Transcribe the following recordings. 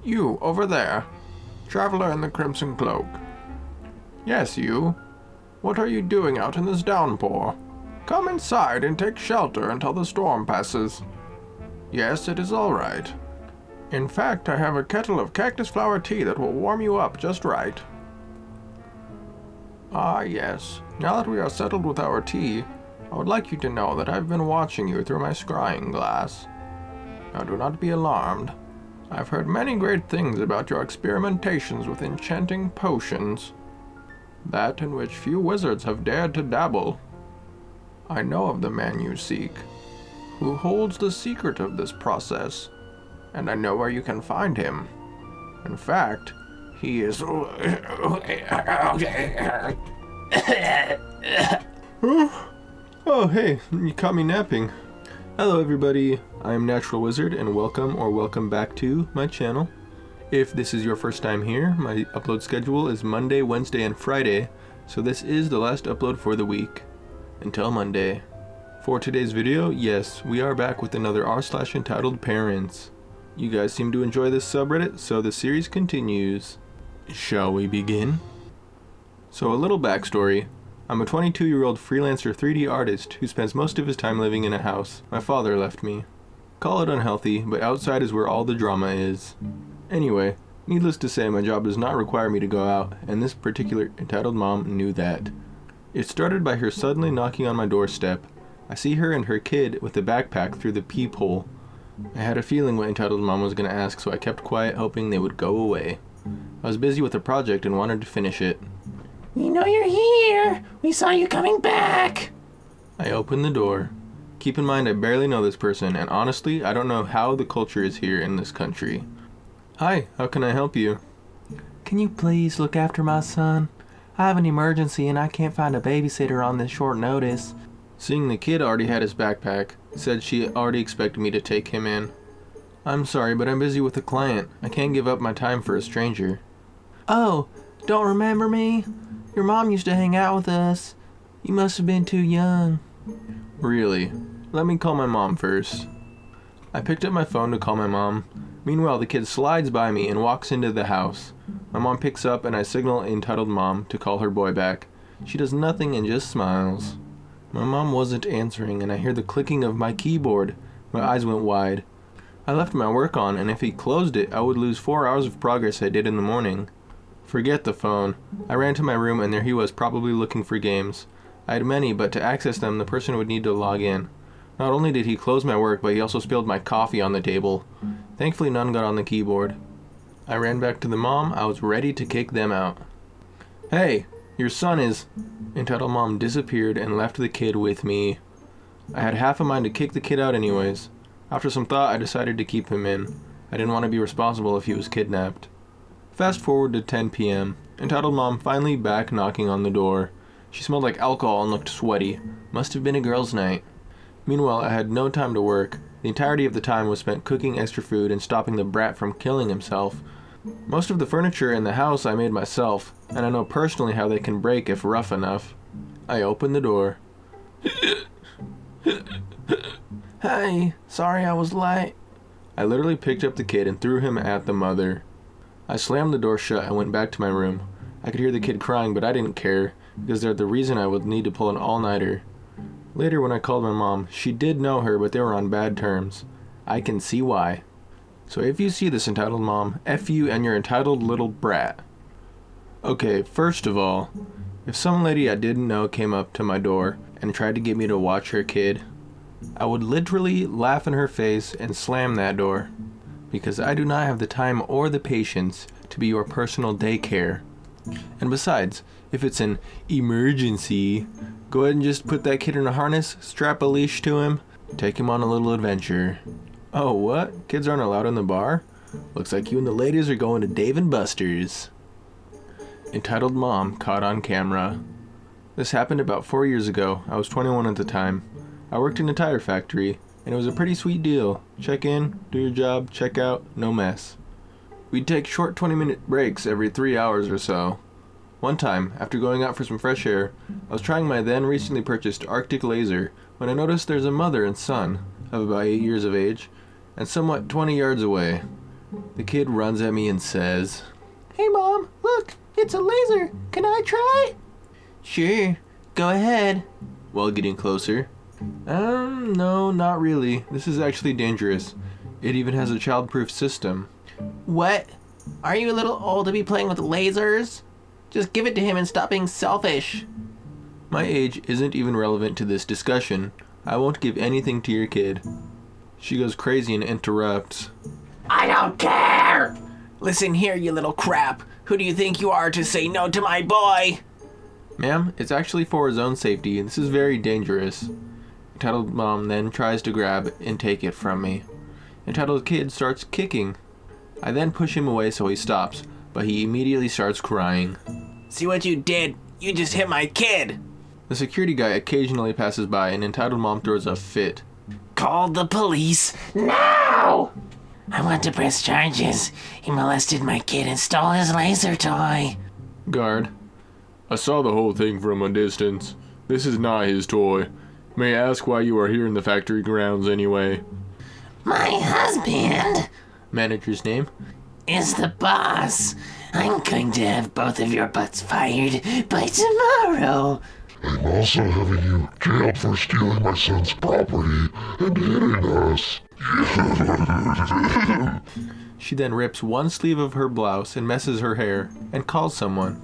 You, over there. Traveler in the crimson cloak. Yes, you. What are you doing out in this downpour? Come inside and take shelter until the storm passes. Yes, it is all right. In fact, I have a kettle of cactus flower tea that will warm you up just right. Ah, yes. Now that we are settled with our tea, I would like you to know that I've been watching you through my scrying glass. Now do not be alarmed. I've heard many great things about your experimentations with enchanting potions, that in which few wizards have dared to dabble. I know of the man you seek, who holds the secret of this process, and I know where you can find him. In fact, he is... Oh, hey, you caught me napping. Hello everybody, I am Natural Wizard and welcome back to my channel. If this is your first time here, my upload schedule is Monday, Wednesday, and Friday, so this is the last upload for the week. Until Monday. For today's video, yes, we are back with another r/entitledparents. You guys seem to enjoy this subreddit, so the series continues. Shall we begin? So a little backstory. I'm a 22-year-old freelancer 3D artist who spends most of his time living in a house. My father left me. Call it unhealthy, but outside is where all the drama is. Anyway, needless to say, my job does not require me to go out, and this particular entitled mom knew that. It started by her suddenly knocking on my doorstep. I see her and her kid with a backpack through the peephole. I had a feeling what entitled mom was going to ask, so I kept quiet, hoping they would go away. I was busy with a project and wanted to finish it. We know you're here! We saw you coming back! I opened the door. Keep in mind I barely know this person, and honestly, I don't know how the culture is here in this country. Hi, how can I help you? Can you please look after my son? I have an emergency and I can't find a babysitter on this short notice. Seeing the kid already had his backpack, said she already expected me to take him in. I'm sorry, but I'm busy with a client. I can't give up my time for a stranger. Oh, don't remember me? Your mom used to hang out with us. You must have been too young. Really? Let me call my mom first. I picked up my phone to call my mom. Meanwhile, the kid slides by me and walks into the house. My mom picks up and I signal entitled mom to call her boy back. She does nothing and just smiles. My mom wasn't answering and I hear the clicking of my keyboard. My eyes went wide. I left my work on, and if he closed it, I would lose 4 hours of progress I did in the morning. Forget the phone. I ran to my room and there he was, probably looking for games. I had many, but to access them, the person would need to log in. Not only did he close my work, but he also spilled my coffee on the table. Thankfully, none got on the keyboard. I ran back to the mom. I was ready to kick them out. Hey, your son is... Entitled mom disappeared and left the kid with me. I had half a mind to kick the kid out anyways. After some thought, I decided to keep him in. I didn't want to be responsible if he was kidnapped. Fast forward to 10 p.m. Entitled mom finally back knocking on the door. She smelled like alcohol and looked sweaty. Must have been a girls' night. Meanwhile, I had no time to work. The entirety of the time was spent cooking extra food and stopping the brat from killing himself. Most of the furniture in the house I made myself, and I know personally how they can break if rough enough. I opened the door. Hey, sorry I was late. I literally picked up the kid and threw him at the mother. I slammed the door shut and went back to my room. I could hear the kid crying, but I didn't care, because they're the reason I would need to pull an all-nighter. Later when I called my mom, she did know her, but they were on bad terms. I can see why. So if you see this, entitled mom, F you and your entitled little brat. Okay, first of all, if some lady I didn't know came up to my door and tried to get me to watch her kid, I would literally laugh in her face and slam that door. Because I do not have the time or the patience to be your personal daycare. And besides, if it's an emergency, go ahead and just put that kid in a harness, strap a leash to him, take him on a little adventure. Oh, what? Kids aren't allowed in the bar? Looks like you and the ladies are going to Dave & Buster's. Entitled mom caught on camera. This happened about 4 years ago. I was 21 at the time. I worked in a tire factory, and it was a pretty sweet deal. Check in, do your job, check out, no mess. We'd take short 20-minute breaks every 3 hours or so. One time, after going out for some fresh air, I was trying my then recently purchased Arctic laser when I noticed there's a mother and son, of about 8 years of age, and somewhat 20 yards away. The kid runs at me and says, Hey Mom, look, it's a laser. Can I try? Sure, go ahead. while getting closer. No, not really. This is actually dangerous. It even has a child-proof system. What? Are you a little old to be playing with lasers? Just give it to him and stop being selfish. My age isn't even relevant to this discussion. I won't give anything to your kid. She goes crazy and interrupts. I don't care! Listen here, you little crap. Who do you think you are to say no to my boy? Ma'am, it's actually for his own safety. This is very dangerous. Entitled mom then tries to grab and take it from me. Entitled kid starts kicking. I then push him away so he stops, but he immediately starts crying. See what you did? You just hit my kid! The security guy occasionally passes by and entitled mom throws a fit. Call the police now! I want to press charges. He molested my kid and stole his laser toy. Guard. I saw the whole thing from a distance. This is not his toy. May I ask why you are here in the factory grounds anyway? My husband Manager's name? is the boss. I'm going to have both of your butts fired by tomorrow. I'm also having you jailed for stealing my son's property and hitting us. She then rips one sleeve of her blouse and messes her hair and calls someone.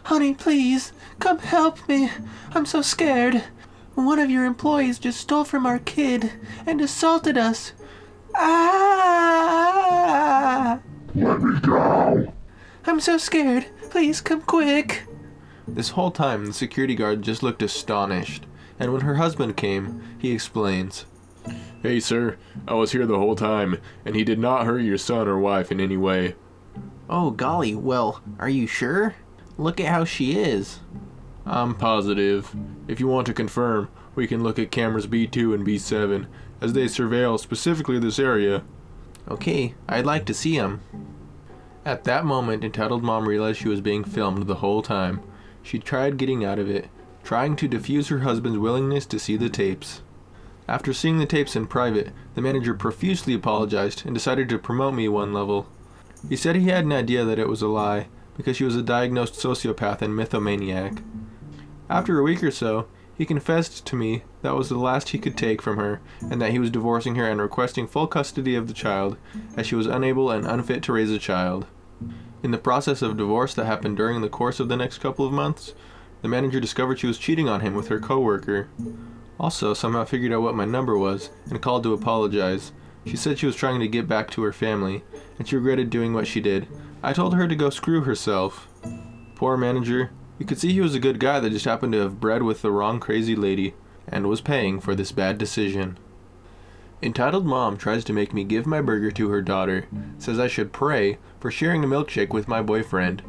Honey, please, come help me. I'm so scared. One of your employees just stole from our kid and assaulted us. Ah! Let me go. I'm so scared. Please come quick. This whole time, the security guard just looked astonished, and when her husband came, he explains. Hey sir, I was here the whole time, and he did not hurt your son or wife in any way. Oh, golly, well, are you sure? Look at how she is. I'm positive. If you want to confirm, we can look at cameras B2 and B7, as they surveil specifically this area. Okay, I'd like to see him. At that moment, entitled mom realized she was being filmed the whole time. She tried getting out of it, trying to defuse her husband's willingness to see the tapes. After seeing the tapes in private, the manager profusely apologized and decided to promote me one level. He said he had an idea that it was a lie, because she was a diagnosed sociopath and mythomaniac. After a week or so, he confessed to me that was the last he could take from her, and that he was divorcing her and requesting full custody of the child, as she was unable and unfit to raise a child. In the process of divorce that happened during the course of the next couple of months, the manager discovered she was cheating on him with her coworker. Also, somehow figured out what my number was, and called to apologize. She said she was trying to get back to her family, and she regretted doing what she did. I told her to go screw herself. Poor manager. You could see he was a good guy that just happened to have bred with the wrong crazy lady, and was paying for this bad decision. Entitled mom tries to make me give my burger to her daughter, says I should pray for sharing a milkshake with my boyfriend.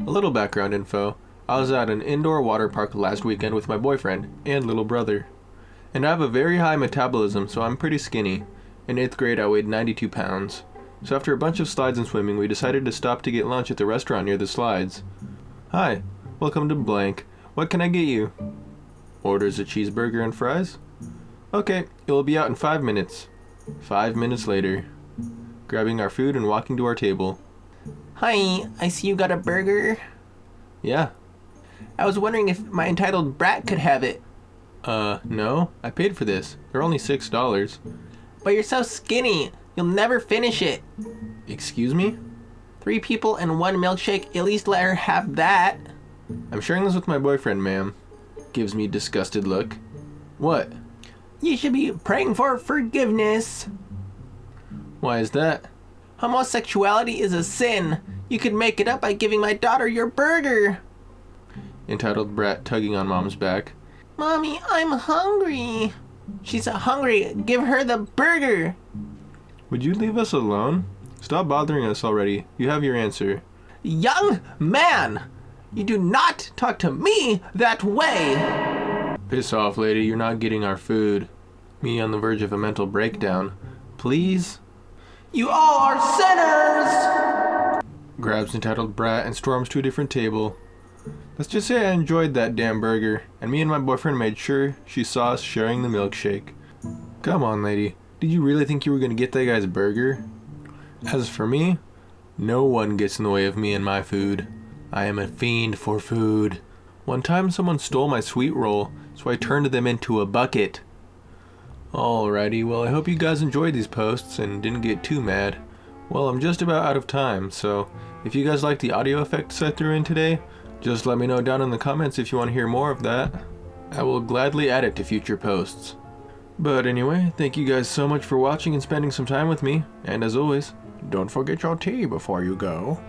A little background info. I was at an indoor water park last weekend with my boyfriend and little brother. And I have a very high metabolism, so I'm pretty skinny. In 8th grade I weighed 92 pounds. So after a bunch of slides and swimming, we decided to stop to get lunch at the restaurant near the slides. Hi, welcome to blank. What can I get you? Orders a cheeseburger and fries? Okay, it will be out in 5 minutes. 5 minutes later. Grabbing our food and walking to our table. Hi, I see you got a burger. Yeah. I was wondering if my entitled brat could have it. No. I paid for this. They're only $6. But you're so skinny, you'll never finish it. Excuse me? 3 people and 1 milkshake, at least let her have that. I'm sharing this with my boyfriend, ma'am. Gives me disgusted look. What? You should be praying for forgiveness. Why is that? Homosexuality is a sin. You could make it up by giving my daughter your burger. Entitled brat tugging on mom's back. Mommy, I'm hungry. She's hungry. Give her the burger. Would you leave us alone? Stop bothering us already. You have your answer. Young man, you do not talk to me that way. Piss off, lady. You're not getting our food. Me on the verge of a mental breakdown. Please? You all are sinners. Grabs entitled brat and storms to a different table. Let's just say I enjoyed that damn burger, and me and my boyfriend made sure she saw us sharing the milkshake. Come on, lady. Did you really think you were gonna get that guy's burger? As for me, no one gets in the way of me and my food. I am a fiend for food. One time someone stole my sweet roll, so I turned them into a bucket. Alrighty, well I hope you guys enjoyed these posts and didn't get too mad. Well, I'm just about out of time, so if you guys like the audio effects I threw in today, just let me know down in the comments if you want to hear more of that. I will gladly add it to future posts. But anyway, thank you guys so much for watching and spending some time with me, and as always, don't forget your tea before you go.